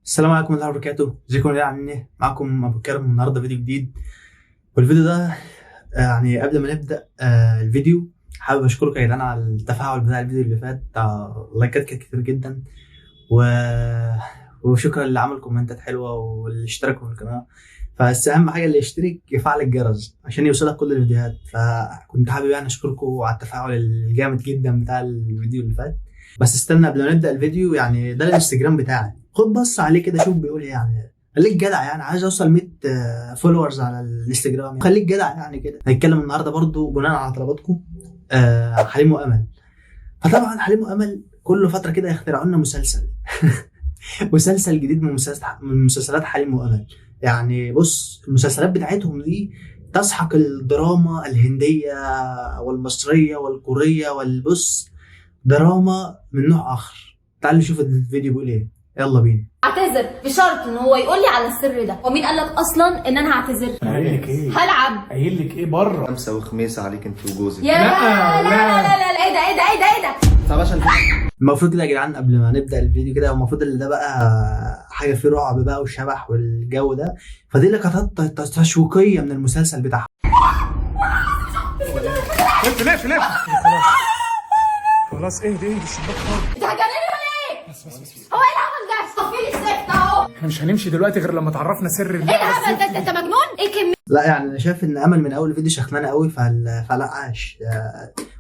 السلام عليكم ورحمة الله وبركاته. ازيكم يا عاملين؟ معاكم ابو كرم. النهارده فيديو جديد، والفيديو ده يعني قبل ما نبدا الفيديو حابب اشكركم يا جدعان على التفاعل بتاع الفيديو اللي فات. اللايكات كانت كتير جدا و... وشكرا اللي عمل كومنتات حلوه واللي اشتركوا في القناه. بس اهم حاجه اللي يشترك يفعل الجرس عشان يوصلك كل الفيديوهات. فكنت حابب يعني اشكركم على التفاعل الجامد جدا بتاع الفيديو اللي فات. بس استنى قبل ما نبدا الفيديو، يعني ده الانستجرام بتاعي، خد بص عليه كده شوف بيقول ايه. يعني خليك جدع، يعني عايز اوصل 100 فولورز على الانستجرام، يعني خليك جدع يعني كده. هنتكلم النهارده برضو بناء على طلباتكم حليم وامل. فطبعا حليم وامل كل فتره كده يخترعوا لنا مسلسل مسلسل جديد من مسلسلات حليم وامل. يعني بص، المسلسلات بتاعتهم دي تسحق الدراما الهنديه والمصريه والكوريه، والبص دراما من نوع اخر. تعالوا نشوف الفيديو بيقول ايه، يلا بينا. اعتذر بشرط ان هو يقول لي على السر ده. ومين قال لك اصلا ان انا هعتذر؟ انا قايل لك ايه؟ هلعب. قايل لك ايه بره؟ خمسة وخميس عليك انت وجوزك. يا لا لا لا لا لا، ايه ده ايه ده ايه ده ايه ده؟ طب عشان المفروض كده يا جدعان قبل ما نبدا الفيديو كده، المفروض اللي ده بقى حاجه فيه رعب بقى وشبح والجو ده، فدي لقطات تشويقيه من المسلسل بتاعها. لف خلاص اهدي الشباك خالص. انت هتجنني ولا ايه؟ بس هو ايه العمل ده؟ صفي لي الزفت اهو. احنا مش هنمشي دلوقتي غير لما تعرفنا سر ايه الهبل ده؟ انت مجنون؟ ايه كمية؟ لا يعني انا شايف ان امل من اول فيديو شخنانه قوي، فلا عاش.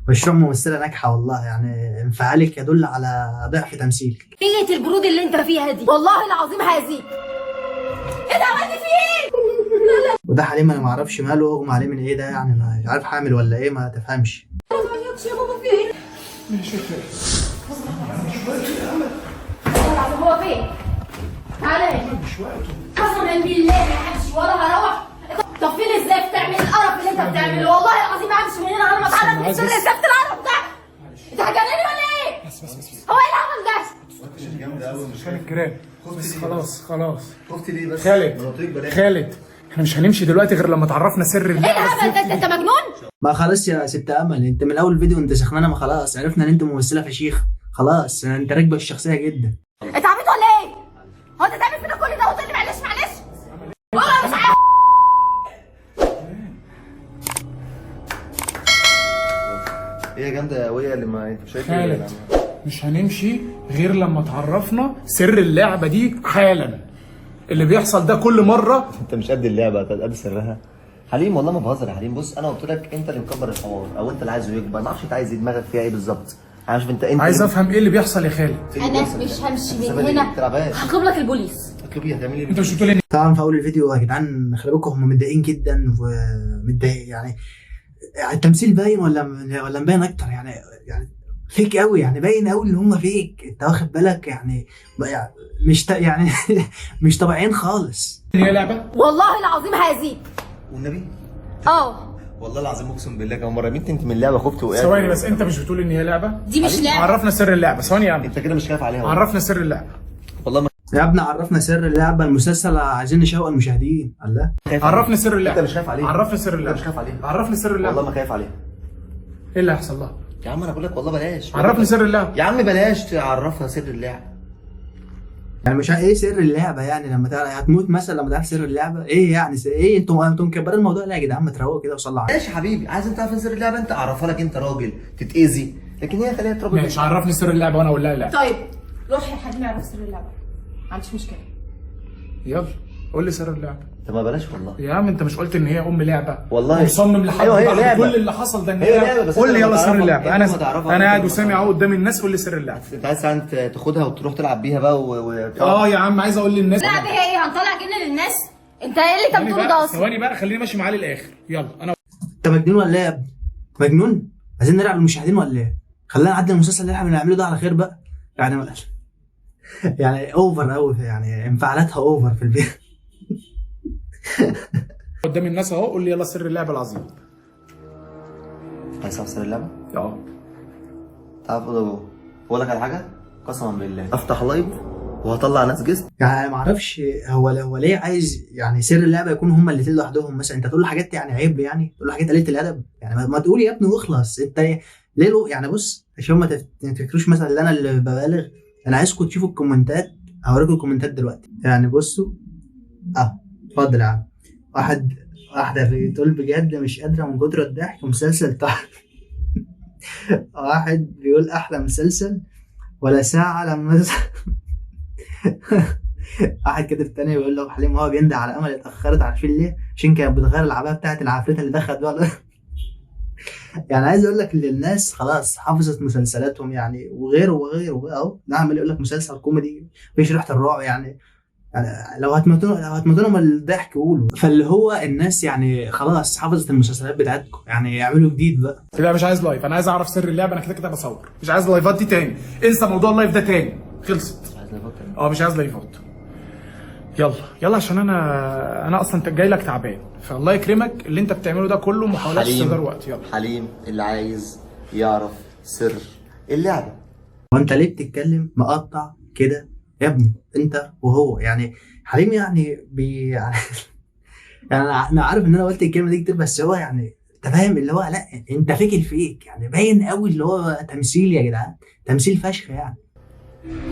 مشروع ممثله ناجحه والله، يعني انفعالك يدل على ضعف تمثيلك. كمية البرود اللي انت فيها دي والله العظيم هاذيك. ايه ده عملت فيه ايه؟ وده حليم انا ما اعرفش ماله، اغمى عليه من ايه ده، يعني مش عارف حامل ولا ايه، ما تفهمش. يا بابا في ايه؟ ماشي هو فين؟ تعالى قسما بالله ما همشي ولا هروح. طفي لي الزفت، تعمل القرف اللي انت بتعمله، والله العظيم ما همشي من هنا غير ما اتعرف من سر الزفت القرف ده. انت هتجنني ولا ايه؟ بس هو ايه العمل ده؟ جامدة قوي. مش الكلام. بس خلاص خفتي ليه بس؟ خالد احنا مش هنمشي دلوقتي غير لما تعرفنا سر ايه الهبل ده؟ انت مجنون؟ ما خلاص يا ست امل، انت من اول فيديو انت سخنانه، ما خلاص عرفنا ان انت ممثله فشيخ، خلاص انت راكبه الشخصيه جدا. انت عبيط ولا ايه؟ هو انت تعمل فينا كل ده وتقول لي معلش والله مش عارف. هي جامدة قوية اللي ما انت شايف. خالد مش هنمشي غير لما تعرفنا سر اللعبة دي حالا. اللي بيحصل ده كل مرة. انت مش قد اللعبة، انت قد سرها. حليم والله ما بهزر يا حليم. بص انا قلت لك انت اللي مكبر الحوار، او انت اللي عايزه يكبر. ما اعرفش انت عايز دماغك فيها ايه بالظبط. عارف انت عايز افهم ايه اللي بيحصل يا خالد. انا مش همشي من هنا، هطلب لك البوليس. اطلبي هتعملي ايه؟ انت مش بتقول طبعا في اول الفيديو يا جدعان خلي بالكم هم متضايقين جدا ومتضايق، يعني التمثيل باين ولا مبين اكتر، يعني فيك قوي، يعني باين قوي ان هم فيك، انت واخد بالك؟ يعني يعني مش طبيعيين خالص. هي لعبة؟ والله العظيم هاذيك. والنبي والله العظيم اقسم بالله كمان مرة انت من اللعبة خفت وقعت. ثواني بس، انت مش بتقول ان هي لعبة؟ دي مش لعبة. عرفنا سر اللعبة. ثواني يا عم، انت كده مش خايف عليها والله. عرفنا سر اللعبة. والله ما يا ابني عرفنا سر اللعبه، المسلسل عايزين نشوق المشاهدين. الله خايف عرفنا سر اللعبة. انت مش خايف عليها. عرفنا سر اللعبة. انت مش خايف عليها. عرفني سر اللعبة. والله ما خايف عليها. ايه اللي هيحصل لها؟ يا عم انا بقول لك والله بلاش. عرفني سر اللعبة. يا عم بلاش تعرفها سر اللعبة. يعني مش ايه سر اللعبه، يعني لما هتموت مثلا لما تعرف سر اللعبه ايه؟ يعني ايه انتوا مكبرين الموضوع؟ لا يا جدعان ما تروقوا كده وصلوا على ماشي يا حبيبي، عايز انت تعرف سر اللعبة انت اعرفها لك، انت راجل تتأذي، لكن هي خليها تربي. ماشي عرفني سر اللعبة وانا اقول لها لا. طيب روح يا حبيبي اعرف سر اللعبة، ما عنديش مشكلة. يلا قول لي سر اللعبة. طب ما بلاش والله. يا عم انت مش قلت ان هي لعبة؟ والله مصمم لحد ايوه هي بعد لعبة. كل اللي حصل ده ان هي لعبة، بس قول لي انت يلا لما سر تعرفها- اللعبة. انت لما تعرفها انا قاعد انت وسامع لما اهو قدام الناس، قول لي سر اللعبة. انت عايز فعلا تاخدها وتروح تلعب بيها بقى يا عم عايز اقول للناس. اللعبة هي ايه؟ هنطلع جن للناس؟ انت ايه اللي انت بتقوله ده اصلا؟ ثواني بقى خليني ماشي معاه للاخر. يلا انا انت مجنون ولا ايه يا ابني؟ مجنون؟ عايزين نلعب المشاهدين ولا ايه؟ خلينا نعدي المسلسل اللي احنا بنعمله ده على خير بقى. يعني اوفر قوي، يعني انفعالاتها اوفر في البيت. قدام الناس اهو، قول لي يلا سر اللعبة العظيم. عايز تعرف سر اللعبة؟ اه تعرف اقول لك على حاجة؟ قسما بالله افتح لايف وهطلع ناس جست. يعني ما اعرفش هو ليه عايز يعني سر اللعبه يكون هم الاثنين لوحدهم مثلا؟ انت تقول له حاجات يعني عيب، يعني تقول له حاجات قليله الادب، يعني ما تقول يا ابني واخلص. انت ليه يعني بص عشان ما تفكروش مثلا ان انا اللي ببالغ، انا عايزكم تشوفوا الكومنتات هوريكم الكومنتات دلوقتي يعني. بصوا اتفضل يا عم. واحدة بتقول بجد مش قادرة من كتر الضحك مسلسل تحفة. واحد بيقول أحلى مسلسل ولا ساعة لما واحد كده تاني بيقول له حليم هو بيندى على أمل اتأخرت، عارفين ليه؟ عشان كانت بتغير العباية بتاعت العفريتة اللي دخلت بقى. يعني عايز أقول لك إن الناس خلاص حفظت مسلسلاتهم يعني، وغيره أهو نعمل يقول لك مسلسل كوميدي مفيش ريحة الرعب يعني لو هتموتونا من الضحك قولوا. فاللي هو الناس يعني خلاص حفظت المسلسلات بتاعتكم يعني، اعملوا جديد بقى. لا مش عايز لايف، انا عايز اعرف سر اللعبه، انا كده كده بصور، مش عايز لايفات دي تاني، انسى موضوع اللايف ده تاني، خلصت. مش عايز لايفات تاني. مش عايز لايفات. يلا عشان انا اصلا جاي لك تعبان، فالله يكرمك اللي انت بتعمله ده كله محاولات استهدار وقت. يلا حليم اللي عايز يعرف سر اللعبه. وانت ليه بتتكلم مقطع كده يا ابني انت وهو يعني؟ حليم يعني يعني انا عارف ان انا قلت الكلمه دي كتير، بس هو يعني انت فاهم اللي هو لا انت فيك الفيك يعني، باين قوي اللي هو تمثيل يا جدعان، تمثيل فشخ يعني.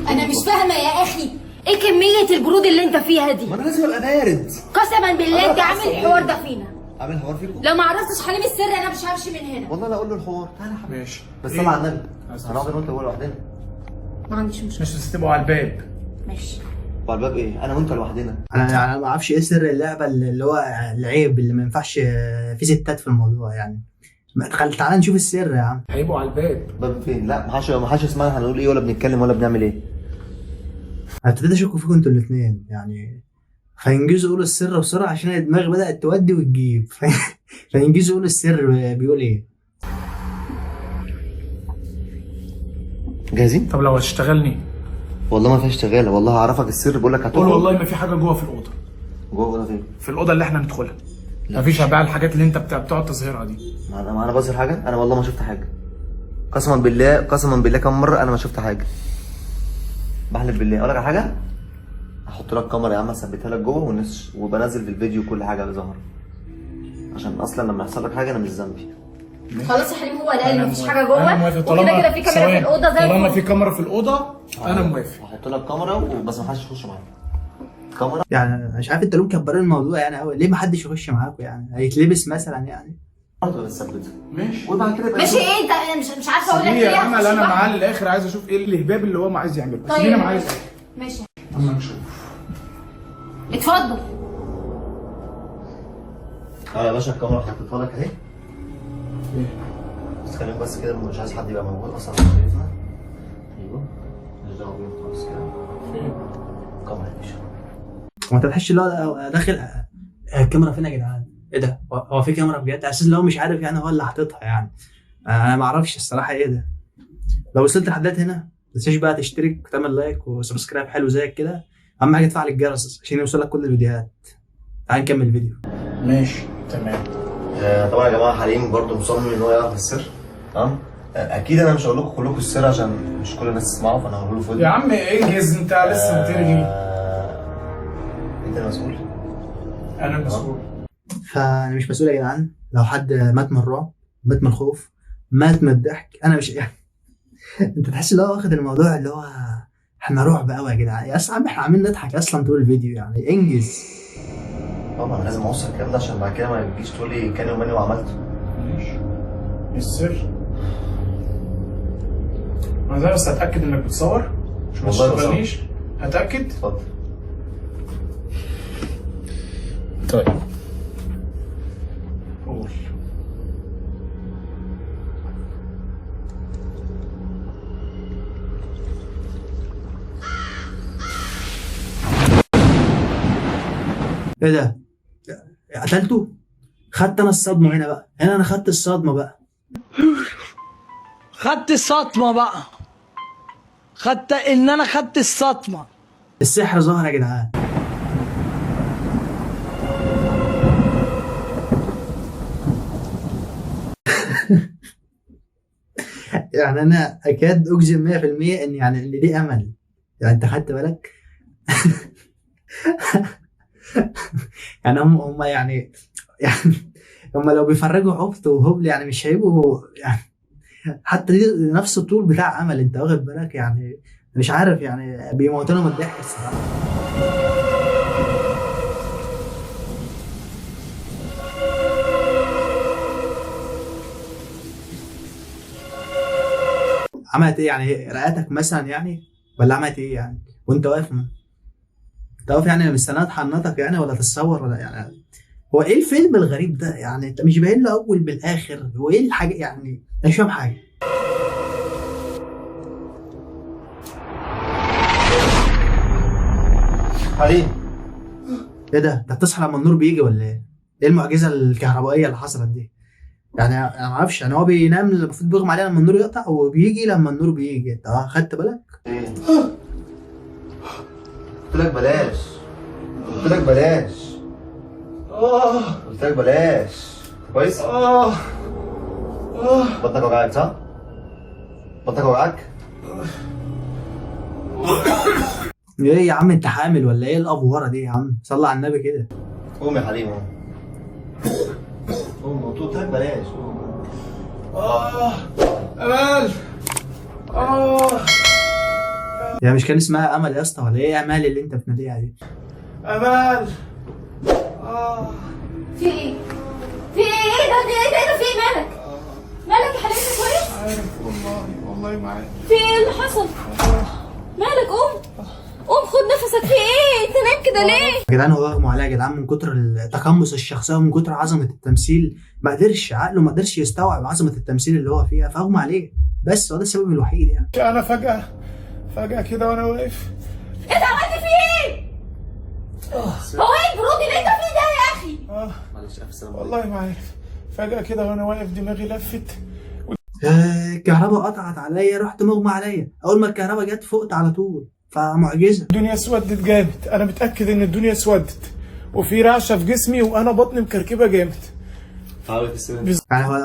انا مش فاهمه يا اخي ايه كميه البرود اللي انت فيها دي؟ ما انا لازم ابقى بارد. قسما بالله انت عامل الحوار ده فينا. عامل حوار فيكم؟ لو ما عرفتش حليم السر انا مش همشي من هنا. والله لا اقول له الحوار. تعالى يا حبيبي. ماشي بس طبعا على النبي هنقعد انا وانت لوحدنا. ما عنديش مشكله. مش تسيبوا على الباب. ماشي. وعلى الباب ايه؟ انا وانت لوحدنا. انا ما اعرفش ايه سر اللعبه اللي هو العيب اللي ما ينفعش في ستات في الموضوع يعني. تعالى نشوف السر يا عم. هيبقوا على الباب. باب فين؟ لا ما حدش يسمعنا هنقول ايه ولا بنتكلم ولا بنعمل ايه. ابتديت اشك فيكم انتوا الاثنين يعني، فينجزوا يقولوا السر بسرعه عشان الدماغ بدات تودي وتجيب. فينجزوا يقولوا السر بيقول ايه. جاهزين؟ طب لو هتشتغلني؟ والله ما فيهاش شغاله، والله هعرفك السر. بقول لك قول هتقول والله ما في حاجه جوه في الاوضه. جوه ولا فين؟ في الاوضه اللي احنا ندخلها. مفيش بقى الحاجات اللي انت بتقعد تظهرها دي. ما انا بظهر حاجه؟ انا والله ما شفت حاجه. قسما بالله كم مره انا ما شفت حاجه. بحلف بالله. اقول لك على حاجه، هحط لك كاميرا يا عم اثبتها لك جوه وبنزل في الفيديو كل حاجه اللي ظهر، عشان اصلا لما يحصل لك حاجه انا مش ذنبي. خلاص يا حليم هو قال مفيش حاجه جوه، انا موافق. وكده كده في كاميرا في الاوضه زي طالما الفل. في كاميرا في الاوضه انا موافق. هحط لك كاميرا وبس ما حدش يخش معايا. كاميرا يعني مش عارف انتوا ليه مكبرين الموضوع يعني قوي، ليه ما حدش يخش معاكم يعني؟ هيتلبس مثلا يعني. ثبتها ماشي. وبعد كده ماشي ايه انت؟ انا مش عارفه اقول لك سيبني ايه. يا امل، هخش انا بقى. معاه للاخر، عايز اشوف ايه الهباب اللي هو عايز يعمله. طيب سيبيني معاه للاخر. ماشي اما نشوف. اتفضل. يا باشا الكاميرا حطيتها لك اهي. بس خليك بس كده، مش عايز حد يبقى موجود اصلا مش شايفنا. ايوه مش دعوه بيهم خالص كده. الكاميرا يا باشا. هو انت تحس اللي هو داخل الكاميرا فين يا جدعان؟ ايه ده؟ هو في كاميرا بجد؟ اساس اللي هو مش عارف يعني، هو اللي حاططها يعني. انا ما اعرفش الصراحه ايه ده. لو وصلت لحد هنا ما تنساش بقى تشترك وتعمل لايك وسبسكرايب حلو زيك كده. اهم حاجه تفعل الجرس عشان يوصلك كل الفيديوهات. تعال نكمل الفيديو. ماشي تمام. طبعا يا جماعه حليم برضو مصمم ان هو يعرف السر. تمام. اكيد انا مش هقول لكم كلكم السر عشان مش كل الناس تسمعه، فانا هقول له فيديو. يا عم انجز، انت لسه بترغي. انت المسؤول. انا المسؤول. فانا مش مسؤول يا جدعان لو حد مات من الرعب، مات من الخوف، مات من الضحك. انا مش يعني انت تحس ان هو واخد الموضوع اللي هو احنا رعب قوي يا جدعان. يا اصلا احنا عاملين نضحك اصلا طول الفيديو يعني. انجز. طبعا لازم اوصل الكلام ده عشان بعد كده ما تجيش تقول لي كان يوماني وعملته. ماشي. السر انا زي بس هتاكد انك بتصور مش ما والله تشتغلنيش. هتاكد. اتفضل. طيب قول. ايه ده؟ قتلته؟ خدت انا الصدمه هنا بقى. هنا انا خدت الصدمه بقى. خدت الصدمة بقى. خدت الصدمة. السحر ظهر يا جدعان. يعني انا اكاد اجزم 100% ان يعني ان دي امل. يعني انت خدت بالك؟ يعني هم يعني هم لو بيفرجوا عبط وهبل يعني مش هيبقوا يعني حتى دي نفس الطول بتاع امل. انت واخد بالك يعني؟ مش عارف يعني بيموتونا من الضحك الصراحه. عملت ايه يعني؟ رقتك مثلا يعني، ولا عملت ايه يعني وانت واقف؟ انت واقف يعني مستناها تحنطك يعني، ولا تتصور ولا يعني؟ هو ايه الفيلم الغريب ده يعني؟ انت مش باين له اول بالاخر، هو ايه الحاجه يعني؟ انا مش فاهم حاجه. حليم، ايه ده؟ انت بتصحى لما النور بيجي ولا ايه؟ ايه المعجزه الكهربائيه اللي حصلت دي؟ يعني انا ما اعرفش، يعني هو بينام المفروض بيغمى عليه لما النور يقطع، وبيجي لما النور بيجي. انت خدت بالك؟ ايه؟ قلت لك بلاش، قلت لك بلاش، قلت لك بلاش. كويس؟ بطنك وجعك صح؟ بطنك وجعك؟ ايه يا عم انت حامل ولا ايه الافوره دي يا عم؟ صلي على النبي كده. قوم يا حليم قوم. قوم، قلت لك بلاش. امال يا مش كان اسمها امل يا اسطى؟ ولا ايه امال اللي انت بتناديها دي؟ امال في ايه؟ في ايه؟ ايه ده؟ ايه ده؟ في ايه؟ مالك؟ مالك يا حبيبي؟ كويس؟ عارف والله ما عارف. في ايه اللي حصل؟ مالك؟ قوم قوم خد نفسك. في ايه؟ انت نايم كده ليه؟ يا جدعان هو اغمى عليه يا جدعان من كتر تقمص الشخصيه ومن كتر عظمه التمثيل. ما قدرش عقله، ما قدرش يستوعب عظمه التمثيل اللي هو فيها، فاغمى عليه. بس هو ده السبب الوحيد يعني. انا فجأة كده وانا واقف. انت عملت في ايه؟ هو ايه البرود اللي انت فيه ده يا اخي؟ معلش الف سلامة. والله ما عارف. فجأة كده وانا واقف دماغي لفت. الكهرباء قطعت عليا، رحت مغمى عليا. اول ما الكهرباء جت فقت على طول، فمعجزه. الدنيا اسودت جامد، انا متأكد ان الدنيا اسودت وفي رعشة في جسمي وانا بطني مكركبة جامد. تعالى في السلام. يعني هو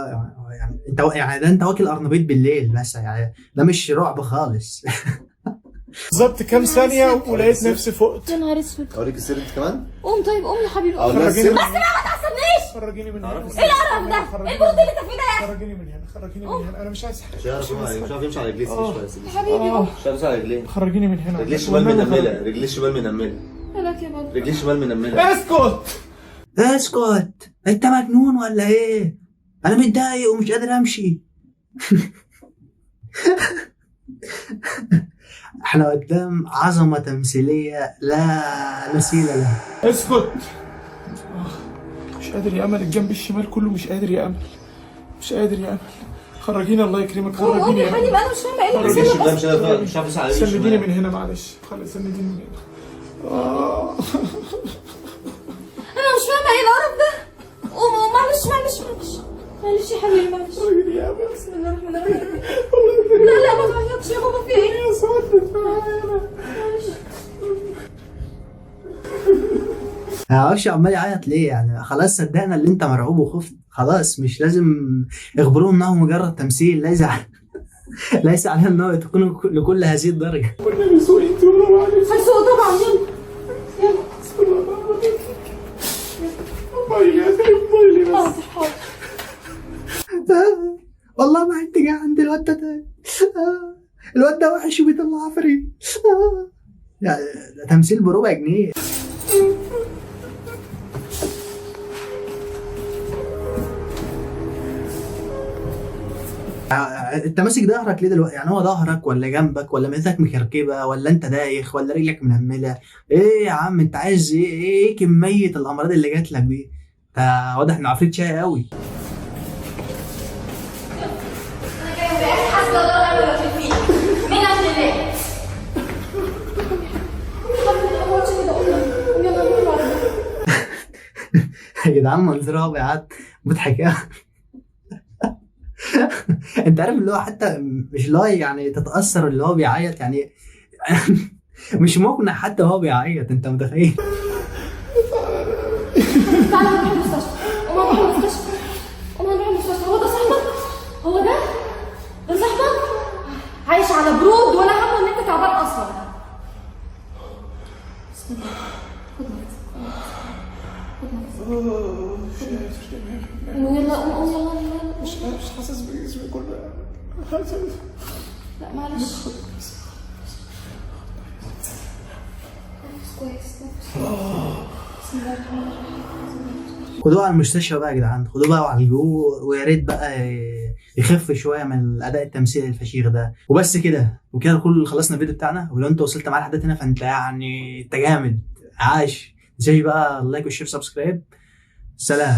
يعني انت يعني ده انت واكل قرنبيط بالليل مثلا يعني، ده مش رعب خالص. بالظبط كام ثانية ولقيت نفسي فقت. يا نهار اسود. اوريك السر انت كمان؟ قوم طيب، قوم يا حبيبي. أقول لك خرجيني السر؟ من بس بقى ما تعصبنيش. خرجيني من هنا. ايه القرف ده؟ ايه البرود اللي انت فيه ده يا اخي؟ خرجيني من هنا، خرجيني من هنا، انا مش عايز مش عارف يمشي على رجليه شويه. يا حبيبي قوم. مش عارف على رجليه. خرجيني من هنا. رجليه الشمال منمله، رجليه الشمال منمله، مالك يا بابا؟ رجليه الشمال منمله. اسكت. اسكت، انت مجنون ولا ايه؟ انا متضايق ومش قادر امشي. احنا قدام عظمه تمثيليه لا مثيل لها. اسكت. مش قادر يا امل، الجنب الشمال كله مش قادر يا امل، مش قادر يا امل. خرجيني الله يكرمك، قوم خرجيني يا يا حبيبي، امل. انا مش فاهمه ايه اللي رجليه بيحصل. الشمال مش عارف يسعى على رجليه سنديني الشمال. من هنا معلش، خلاص سنديني من هنا. انا مش فاهمه ايه القرف ده. قوم قوم، معلش يا حبيبي، معلش. خرجيني يا امل. بسم الله الرحمن الرحيم. لا ما تعيطش يا بابا، في ايه؟ يا صوت. معلش. معرفش عمال يعيط ليه يعني؟ خلاص صدقنا اللي انت مرعوب وخفت، خلاص مش لازم اخبروه انه مجرد تمثيل. ليس علينا انه تكون لكل هذه الدرجه. كنا بنسوق انت ولا معلش. هنسوق طبعا، يلا يلا. بسم الله الرحمن الرحيم. موبايلي يا اخي، موبايلي بس. حاضر حاضر. والله ما انت جاي عند الواد ده تاني. الواد ده وحش وبيطلع عفريت. يعني ده تمثيل بربع جنيه. انت ماسك ظهرك ليه دلوقتي؟ يعني هو ظهرك ولا جنبك ولا معدتك مكركبه ولا انت دايخ ولا رجلك منمله؟ ايه يا عم انت عايز ايه؟ ايه كميه الامراض اللي جات لك دي؟ انت واضح ان عفريت شقي قوي. انا جاي بقى حسب الله ونعم الوكيل فيه. مين امر الله؟ يلا نروح على يا جدعان منظرها بيعت مضحك قوي. انت عارف اللي هو حتى مش لاي يعني تتاثر اللي هو بيعيط يعني. مش مقنع حتى وهو بيعيط، انت متخيل؟ تعالى نروح المستشفى. قوم نروح المستشفى. قوم نروح المستشفى. هو ده صاحبك؟ هو ده؟ ده صاحبك؟ عايش على برود ولا همه ان انت تعبان اصلا. بسم الله. خد يلا قوم يلا. مش حاسس بجسمي كله. لا معلش. كويس. بسم الله الرحمن الرحيم. خدوه على المستشفى بقى يا جدعان، خدوه بقى وعالجوه، ويا ريت بقى يخف شويه من الاداء التمثيلي الفشيخ ده. وبس كده وكده كل خلصنا الفيديو بتاعنا. ولو انت وصلت معانا لحد هنا فانت يعني انت جامد، عاش. متنساش بقى اللايك والشير سبسكرايب. سلام.